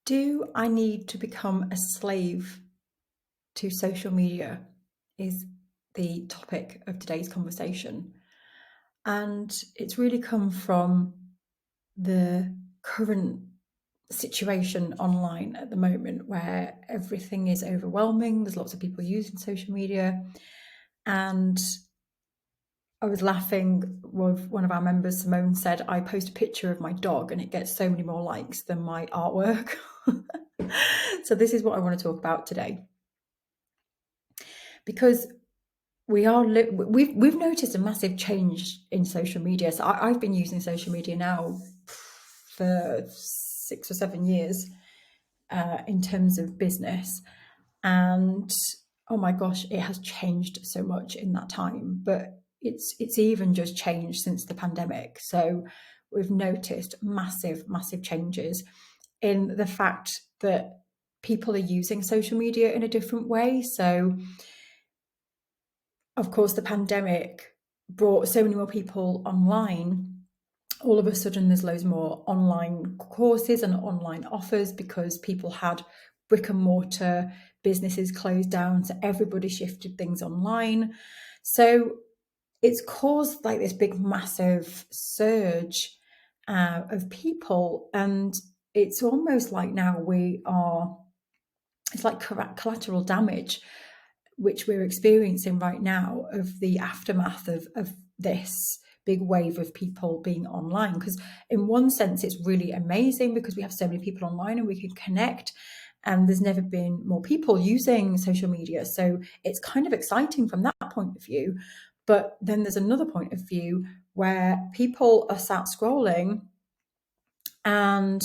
Do I need to become a slave to social media? Is the topic of today's conversation. And it's really come from the current situation online at the moment where everything is overwhelming. There's lots of people using social media. And I was laughing with one of our members, Simone said, I post a picture of my dog and it gets so many more likes than my artwork. So this is what I want to talk about today. Because we've noticed a massive change in social media. So I've been using social media now for 6 or 7 years in terms of business, and oh my gosh, it has changed so much in that time. But it's even just changed since the pandemic. So we've noticed massive changes in the fact that people are using social media in a different way. So of course, the pandemic brought so many more people online. All of a sudden, there's loads more online courses and online offers because people had brick and mortar businesses closed down. So everybody shifted things online. So it's caused like this big, massive surge of people. And it's almost like now it's like collateral damage, which we're experiencing right now, of the aftermath of this big wave of people being online. Because in one sense, it's really amazing because we have so many people online and we can connect, and there's never been more people using social media. So it's kind of exciting from that point of view. But then there's another point of view where people are sat scrolling and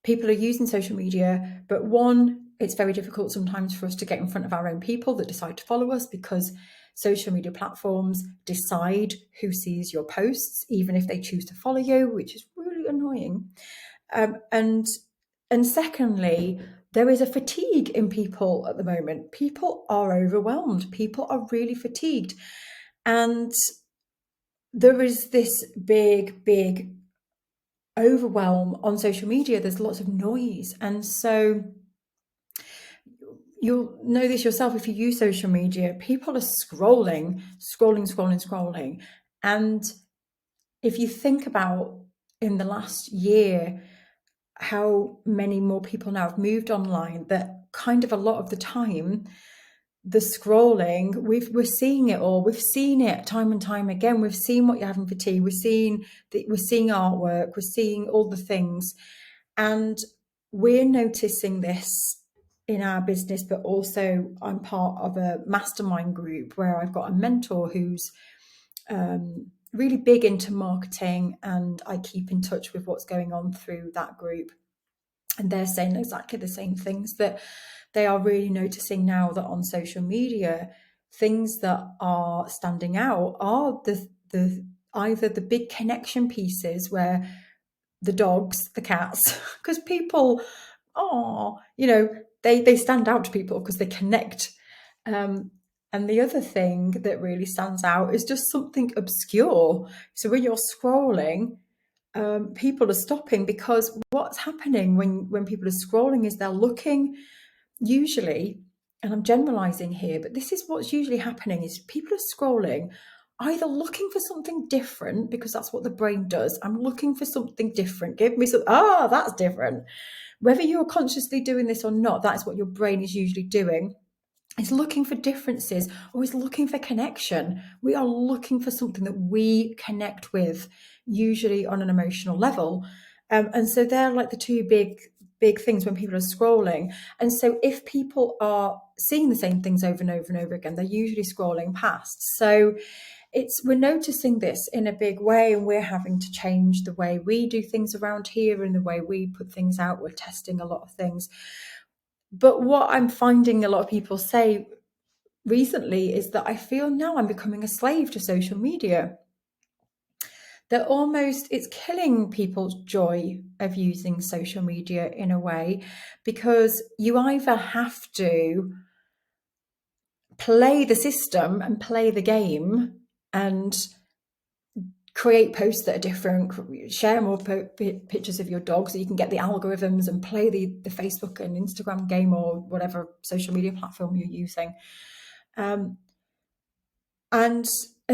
people are using social media, but one, it's very difficult sometimes for us to get in front of our own people that decide to follow us because social media platforms decide who sees your posts, even if they choose to follow you, which is really annoying. And secondly, there is a fatigue in people at the moment. People are overwhelmed. People are really fatigued. And there is this big overwhelm on social media. There's lots of noise. And so you'll know this yourself if you use social media. People are scrolling. And if you think about in the last year, how many more people now have moved online, that kind of a lot of the time, the scrolling, we're seeing it all. We've seen it time and time again. We've seen what you're having for tea. We're seeing artwork. We're seeing all the things. And we're noticing this in our business, but also I'm part of a mastermind group where I've got a mentor who's really big into marketing, and I keep in touch with what's going on through that group. And they're saying exactly the same things, that they are really noticing now that on social media, things that are standing out are the either the big connection pieces where the dogs, the cats, because people, they stand out to people because they connect. And the other thing that really stands out is just something obscure. So when you're scrolling, people are stopping, because what's happening when people are scrolling is they're looking, usually, and I'm generalizing here, but this is what's usually happening, is people are scrolling either looking for something different, because that's what the brain does. I'm looking for something different. Give me that's different. Whether you're consciously doing this or not, that's what your brain is usually doing. It's looking for differences, or it's looking for connection. We are looking for something that we connect with, usually on an emotional level. And so they're like the two big things when people are scrolling. And so if people are seeing the same things over and over and over again, they're usually scrolling past. So we're noticing this in a big way, and we're having to change the way we do things around here and the way we put things out. We're testing a lot of things. But what I'm finding a lot of people say recently is that I feel now I'm becoming a slave to social media. That almost it's killing people's joy of using social media in a way, because you either have to play the system and play the game and create posts that are different, share more pictures of your dog so you can get the algorithms and play the Facebook and Instagram game or whatever social media platform you're using. And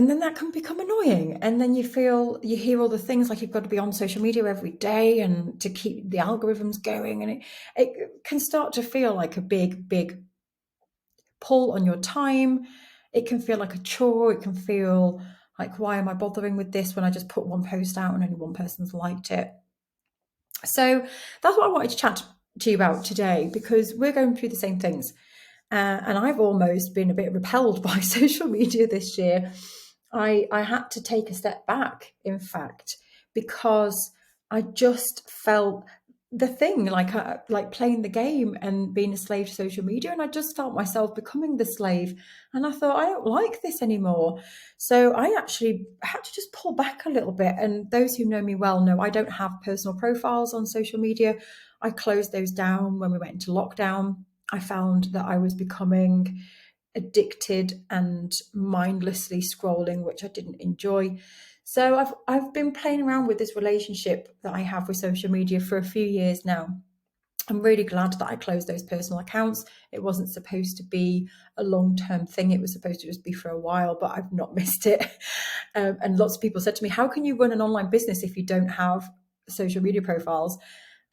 then that can become annoying. And then you hear all the things like you've got to be on social media every day and to keep the algorithms going. And it can start to feel like a big pull on your time. It can feel like a chore. It can feel like, why am I bothering with this when I just put one post out and only one person's liked it? So that's what I wanted to chat to you about today, because we're going through the same things. And I've almost been a bit repelled by social media this year. I had to take a step back, in fact, because I just felt the thing, like playing the game and being a slave to social media, and I just felt myself becoming the slave. And I thought, I don't like this anymore. So I actually had to just pull back a little bit. And those who know me well know I don't have personal profiles on social media. I closed those down when we went into lockdown. I found that I was becoming addicted and mindlessly scrolling, which I didn't enjoy. So I've been playing around with this relationship that I have with social media for a few years now. I'm really glad that I closed those personal accounts. It wasn't supposed to be a long-term thing. It was supposed to just be for a while, but I've not missed it. And lots of people said to me, how can you run an online business if you don't have social media profiles?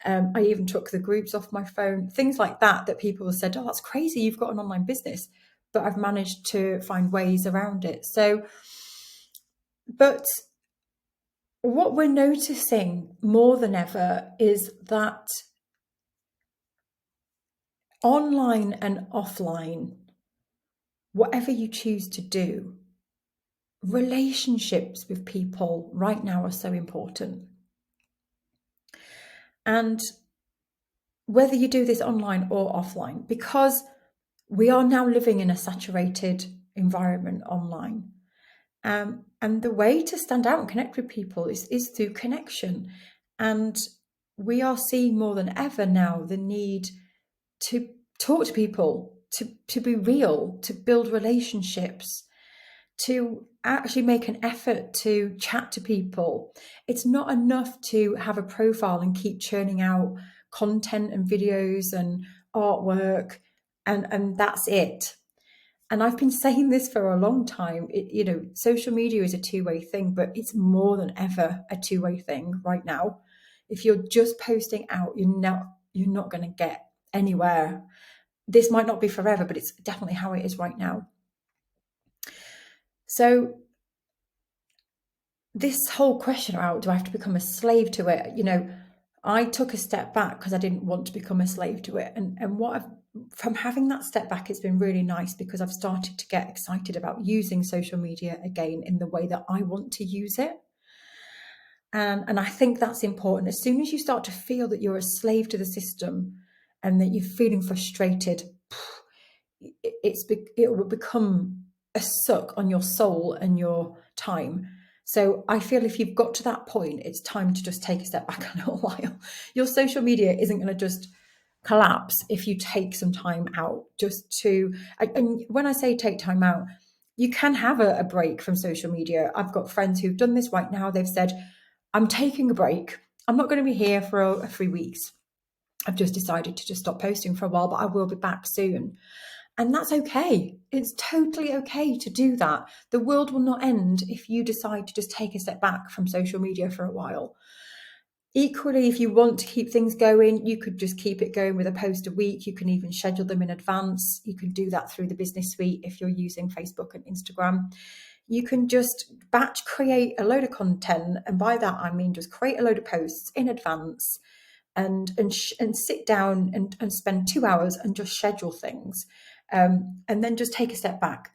I even took the groups off my phone, things like that people said, oh, that's crazy, you've got an online business. But I've managed to find ways around it. But what we're noticing more than ever is that online and offline, whatever you choose to do, relationships with people right now are so important. And whether you do this online or offline, because we are now living in a saturated environment online. And the way to stand out and connect with people is through connection. And we are seeing more than ever now the need to talk to people, to be real, to build relationships, to actually make an effort to chat to people. It's not enough to have a profile and keep churning out content and videos and artwork and that's it. And I've been saying this for a long time. Social media is a two-way thing, but it's more than ever a two-way thing right now. If you're just posting out, you're not going to get anywhere. This might not be forever, but it's definitely how it is right now. So this whole question about, do I have to become a slave to it? I took a step back because I didn't want to become a slave to it. And from having that step back, it's been really nice because I've started to get excited about using social media again in the way that I want to use it. And I think that's important. As soon as you start to feel that you're a slave to the system and that you're feeling frustrated, it will become a suck on your soul and your time. So I feel if you've got to that point, it's time to just take a step back a little while. Your social media isn't going to just collapse if you take some time out and when I say take time out, you can have a break from social media. I've got friends who've done this right now. They've said, I'm taking a break. I'm not going to be here for 3 weeks. I've just decided to just stop posting for a while, but I will be back soon. And that's okay. It's totally okay to do that. The world will not end if you decide to just take a step back from social media for a while. Equally, if you want to keep things going, you could just keep it going with a post a week. You can even schedule them in advance. You can do that through the business suite if you're using Facebook and Instagram. You can just batch create a load of content. And by that, I mean just create a load of posts in advance and sit down and spend 2 hours and just schedule things. And then just take a step back.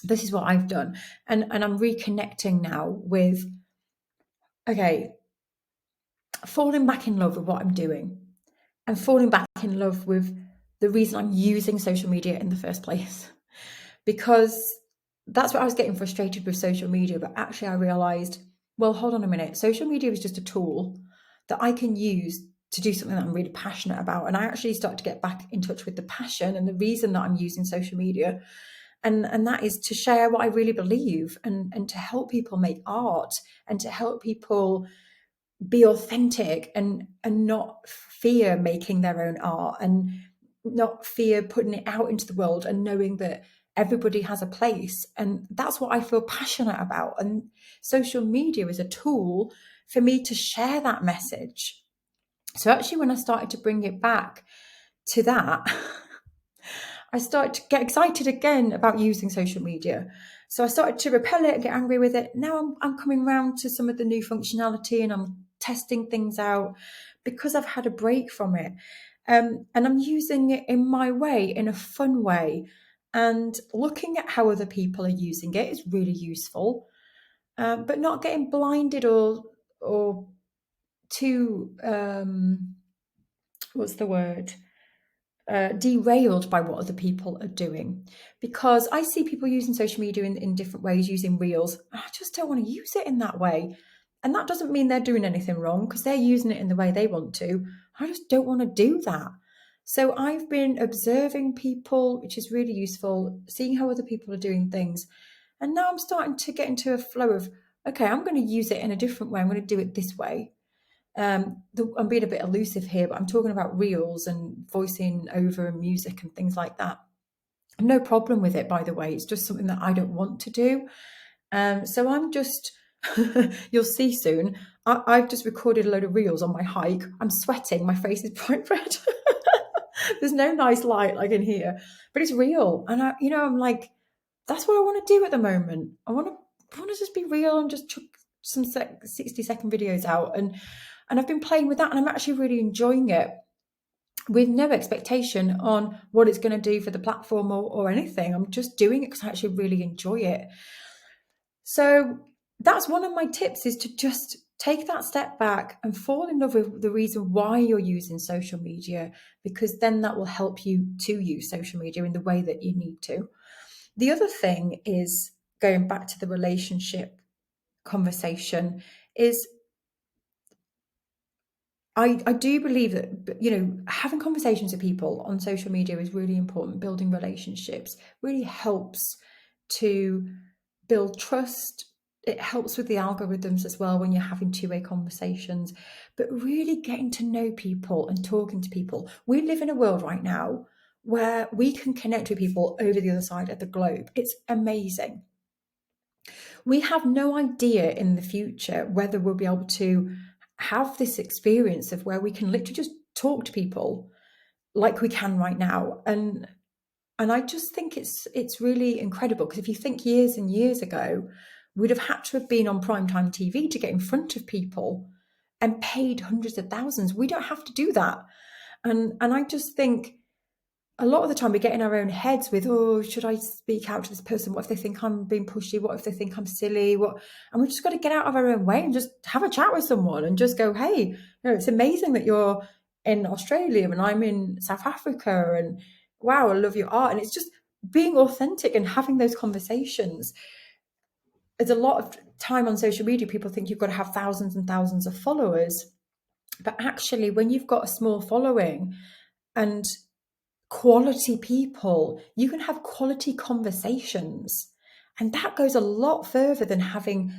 This is what I've done. And I'm reconnecting now with, okay, falling back in love with what I'm doing and falling back in love with the reason I'm using social media in the first place. Because that's what I was getting frustrated with social media. But actually I realized, well, hold on a minute. Social media is just a tool that I can use to do something that I'm really passionate about. And I actually started to get back in touch with the passion and the reason that I'm using social media. And that is to share what I really believe, and to help people make art, and to help people be authentic, and not fear making their own art, and not fear putting it out into the world, and knowing that everybody has a place. And that's what I feel passionate about. And social media is a tool for me to share that message. So actually, when I started to bring it back to that, I started to get excited again about using social media. So I started to repel it and get angry with it. Now I'm coming around to some of the new functionality, and I'm testing things out because I've had a break from it. And I'm using it in my way, in a fun way. And looking at how other people are using it is really useful, but not getting blinded or too, what's the word? Derailed by what other people are doing, because I see people using social media in different ways, using reels. I just don't want to use it in that way. And that doesn't mean they're doing anything wrong, because they're using it in the way they want to. I just don't want to do that. So I've been observing people, which is really useful, seeing how other people are doing things. And now I'm starting to get into a flow of, okay, I'm going to use it in a different way. I'm going to do it this way. I'm being a bit elusive here, but I'm talking about reels and voicing over and music and things like that. No problem with it, by the way. It's just something that I don't want to do. So I'm just, you'll see soon, I've just recorded a load of reels on my hike. I'm sweating, my face is bright red. There's no nice light like in here, but it's real. And I'm like, that's what I want to do at the moment. I want to just be real and just chuck some 60-second videos out. And I've been playing with that, and I'm actually really enjoying it, with no expectation on what it's going to do for the platform or anything. I'm just doing it because I actually really enjoy it. So that's one of my tips, is to just take that step back and fall in love with the reason why you're using social media, because then that will help you to use social media in the way that you need to. The other thing is, going back to the relationship conversation, is I do believe that, having conversations with people on social media is really important. Building relationships really helps to build trust. It helps with the algorithms as well when you're having two-way conversations, but really getting to know people and talking to people. We live in a world right now where we can connect with people over the other side of the globe. It's amazing. We have no idea in the future whether we'll be able to have this experience of where we can literally just talk to people like we can right now. And I just think it's really incredible, because if you think years and years ago, we'd have had to have been on primetime TV to get in front of people and paid hundreds of thousands. We don't have to do that. And I just think a lot of the time we get in our own heads with, oh, should I speak out to this person? What if they think I'm being pushy? What if they think I'm silly? And we've just got to get out of our own way and just have a chat with someone and just go, hey, it's amazing that you're in Australia and I'm in South Africa, and wow, I love your art. And it's just being authentic and having those conversations. There's a lot of time on social media, people think you've got to have thousands and thousands of followers. But actually, when you've got a small following and quality people, you can have quality conversations. And that goes a lot further than having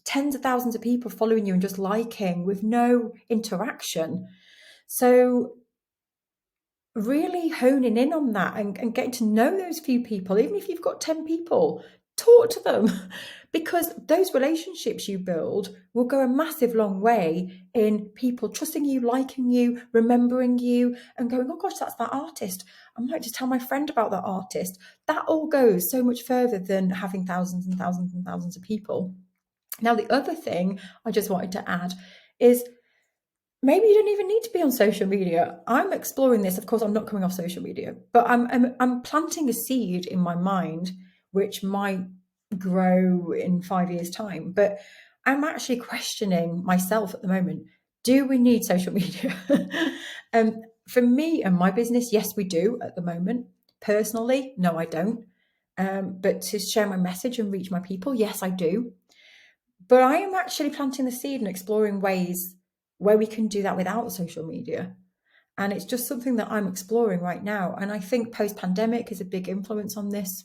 tens of thousands of people following you and just liking with no interaction. So really honing in on that and getting to know those few people, even if you've got 10 people, talk to them, because those relationships you build will go a massive long way in people trusting you, liking you, remembering you, and going, oh gosh, that's that artist. I might just tell my friend about that artist. That all goes so much further than having thousands and thousands and thousands of people. Now, the other thing I just wanted to add is, maybe you don't even need to be on social media. I'm exploring this. Of course, I'm not coming off social media, but I'm planting a seed in my mind, which might grow in 5 years' time. But I'm actually questioning myself at the moment. Do we need social media? For me and my business, yes, we do at the moment. Personally, no, I don't. But to share my message and reach my people, yes, I do. But I am actually planting the seed and exploring ways where we can do that without social media. And it's just something that I'm exploring right now. And I think post-pandemic is a big influence on this.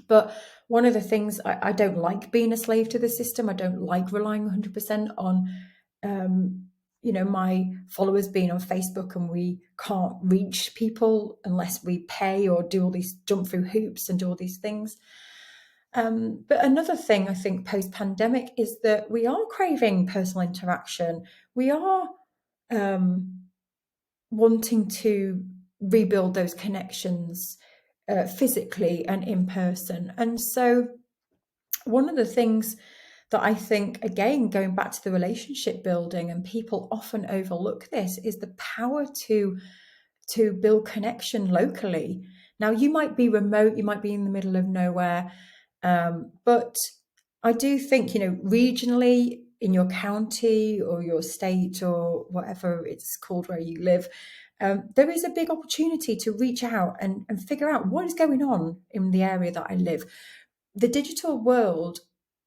But one of the things I don't like being a slave to the system. I don't like relying 100% on, my followers being on Facebook, and we can't reach people unless we pay or do all these, jump through hoops and do all these things. But another thing I think post-pandemic is that we are craving personal interaction. We are wanting to rebuild those connections physically and in person. And so one of the things that I think, again, going back to the relationship building, and people often overlook this, is the power to build connection locally. Now, you might be remote, you might be in the middle of nowhere, but I do think, regionally in your county or your state or whatever it's called where you live, there is a big opportunity to reach out and figure out what is going on in the area that I live. The digital world,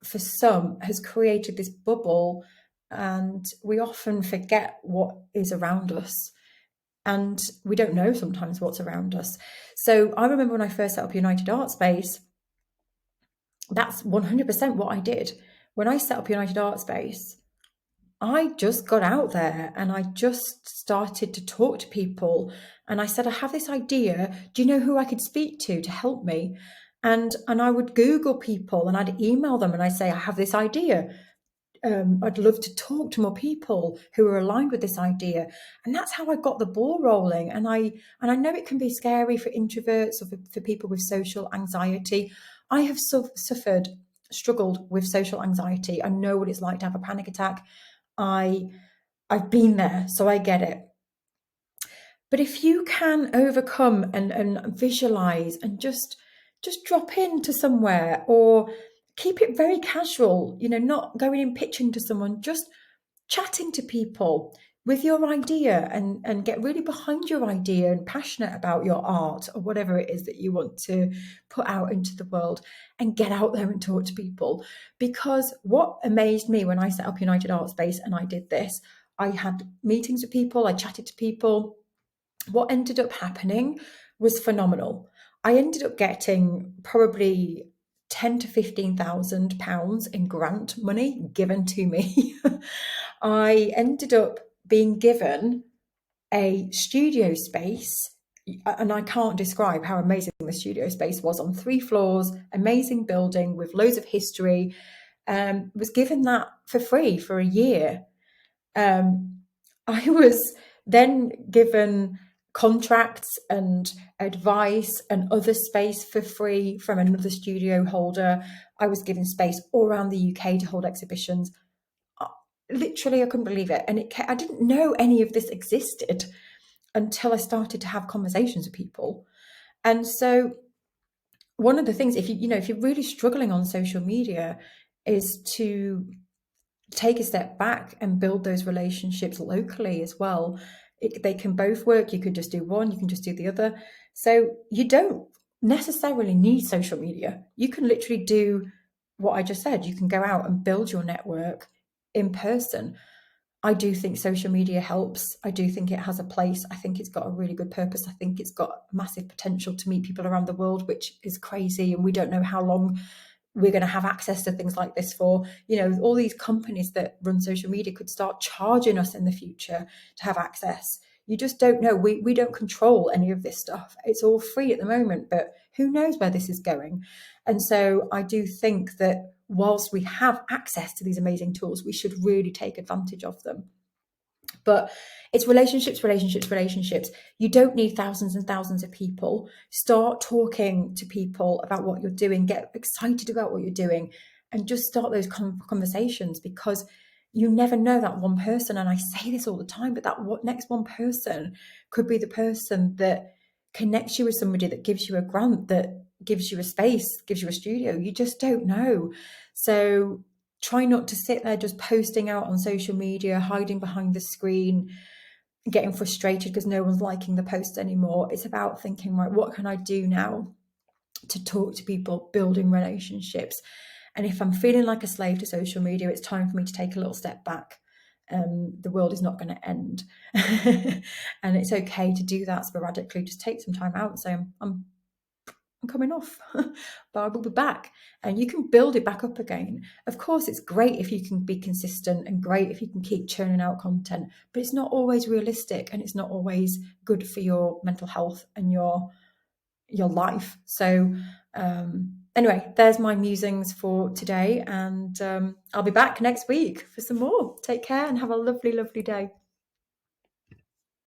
for some, has created this bubble, and we often forget what is around us. And we don't know sometimes what's around us. So I remember when I first set up United Art Space, that's 100% what I did. When I set up United Art Space, I just got out there and I just started to talk to people. And I said, I have this idea. Do you know who I could speak to help me? And I would Google people and I'd email them and I'd say, I have this idea. I'd love to talk to more people who are aligned with this idea. And that's how I got the ball rolling. And I know it can be scary for introverts or for people with social anxiety. I have struggled with social anxiety. I know what it's like to have a panic attack. I've been there, so I get it. But if you can overcome and visualize and just drop into somewhere, or keep it very casual, not going in pitching to someone, just chatting to people with your idea, and get really behind your idea and passionate about your art or whatever it is that you want to put out into the world, and get out there and talk to people. Because what amazed me when I set up United Art Space and I did this, I had meetings with people, I chatted to people. What ended up happening was phenomenal. I ended up getting probably 10 to 15,000 pounds in grant money given to me. I ended up being given a studio space, and I can't describe how amazing the studio space was, on 3 floors, amazing building with loads of history. Was given that for free for a year. I was then given contracts and advice and other space for free from another studio holder. I was given space all around the UK to hold exhibitions. Literally, I couldn't believe it. And I didn't know any of this existed until I started to have conversations with people. And so one of the things, if you're really struggling on social media, is to take a step back and build those relationships locally as well. They can both work. You can just do one, you can just do the other. So you don't necessarily need social media. You can literally do what I just said. You can go out and build your network in person. I do think social media helps. I do think it has a place. I think it's got a really good purpose. I think it's got massive potential to meet people around the world, which is crazy. And we don't know how long we're going to have access to things like this for. All these companies that run social media could start charging us in the future to have access. You just don't know. We don't control any of this stuff. It's all free at the moment, but who knows where this is going? And so I do think that whilst we have access to these amazing tools, we should really take advantage of them. But it's relationships. You don't need thousands and thousands of people. Start talking to people about what you're doing, get excited about what you're doing, and just start those conversations, because you never know that one person. And I say this all the time, but that next one person could be the person that connects you with somebody, that gives you a grant, that gives you a space, gives you a studio. You just don't know. So try not to sit there just posting out on social media, hiding behind the screen, getting frustrated because no one's liking the post anymore. It's about thinking, right, what can I do now to talk to people, building relationships? And if I'm feeling like a slave to social media, it's time for me to take a little step back. The world is not going to end. And it's okay to do that sporadically. Just take some time out and say, I'm I'm coming off, but I will be back. And you can build it back up again. Of course, it's great if you can be consistent and great if you can keep churning out content, but it's not always realistic and it's not always good for your mental health and your life. So anyway, there's my musings for today, and I'll be back next week for some more. Take care and have a lovely, lovely day.